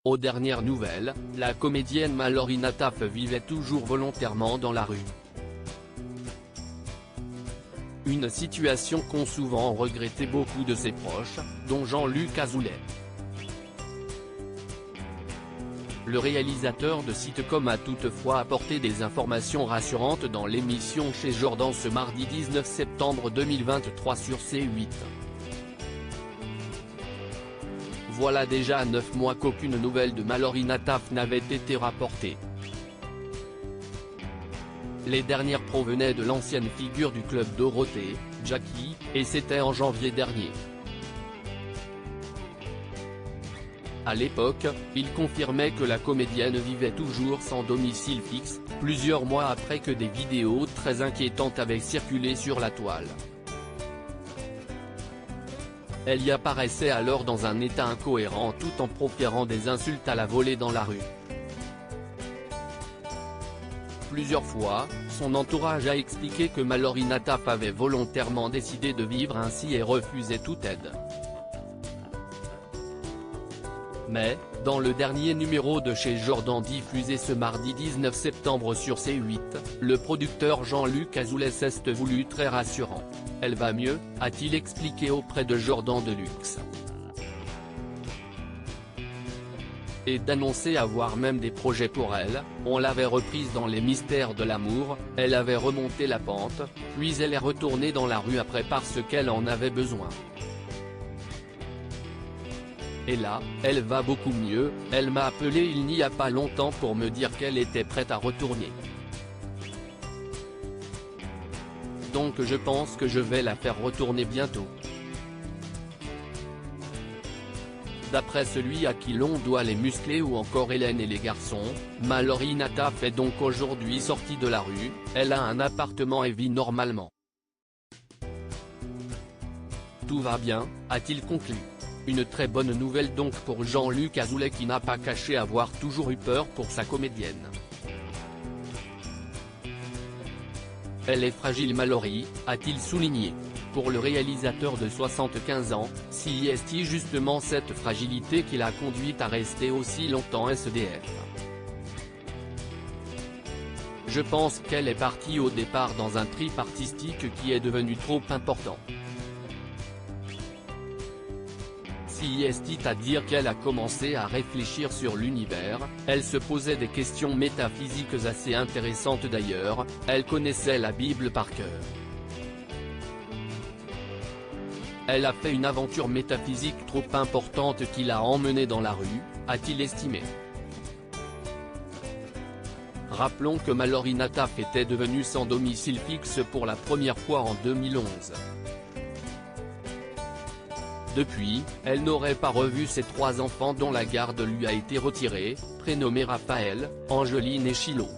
Aux dernières nouvelles, la comédienne Mallory Nataf vivait toujours volontairement dans la rue. Une situation qu'ont souvent regretté beaucoup de ses proches, dont Jean-Luc Azoulay. Le réalisateur de sitcom a toutefois apporté des informations rassurantes dans l'émission Chez Jordan ce mardi 19 septembre 2023 sur C8. Voilà déjà 9 mois qu'aucune nouvelle de Mallory Nataf n'avait été rapportée. Les dernières provenaient de l'ancienne figure du club Dorothée, Jackie, et c'était en janvier dernier. À l'époque, il confirmait que la comédienne vivait toujours sans domicile fixe, plusieurs mois après que des vidéos très inquiétantes avaient circulé sur la toile. Elle y apparaissait alors dans un état incohérent tout en proférant des insultes à la volée dans la rue. Plusieurs fois, son entourage a expliqué que Mallory Nataf avait volontairement décidé de vivre ainsi et refusait toute aide. Mais, dans le dernier numéro de Chez Jordan diffusé ce mardi 19 septembre sur C8, le producteur Jean-Luc Azoulay s'est voulu très rassurant. « Elle va mieux », a-t-il expliqué auprès de Jordan Deluxe. Et d'annoncer avoir même des projets pour elle, on l'avait reprise dans Les Mystères de l'amour, elle avait remonté la pente, puis elle est retournée dans la rue après parce qu'elle en avait besoin. Et là, elle va beaucoup mieux, elle m'a appelé il n'y a pas longtemps pour me dire qu'elle était prête à retourner. Donc je pense que je vais la faire retourner bientôt. D'après celui à qui l'on doit Les Musclés ou encore Hélène et les garçons, Mallory Nataf est donc aujourd'hui sortie de la rue, elle a un appartement et vit normalement. Tout va bien, a-t-il conclu. Une très bonne nouvelle donc pour Jean-Luc Azoulay qui n'a pas caché avoir toujours eu peur pour sa comédienne. Elle est fragile Mallory, a-t-il souligné. Pour le réalisateur de 75 ans, si est justement cette fragilité qui l'a conduite à rester aussi longtemps SDF. Je pense qu'elle est partie au départ dans un trip artistique qui est devenu trop important. Si est à dire qu'elle a commencé à réfléchir sur l'univers, elle se posait des questions métaphysiques assez intéressantes d'ailleurs, elle connaissait la Bible par cœur. Elle a fait une aventure métaphysique trop importante qui l'a emmenée dans la rue, a-t-il estimé. Rappelons que Mallory Nataf était devenue sans domicile fixe pour la première fois en 2011. Depuis, elle n'aurait pas revu ses 3 enfants dont la garde lui a été retirée, prénommés Raphaël, Angeline et Chilo.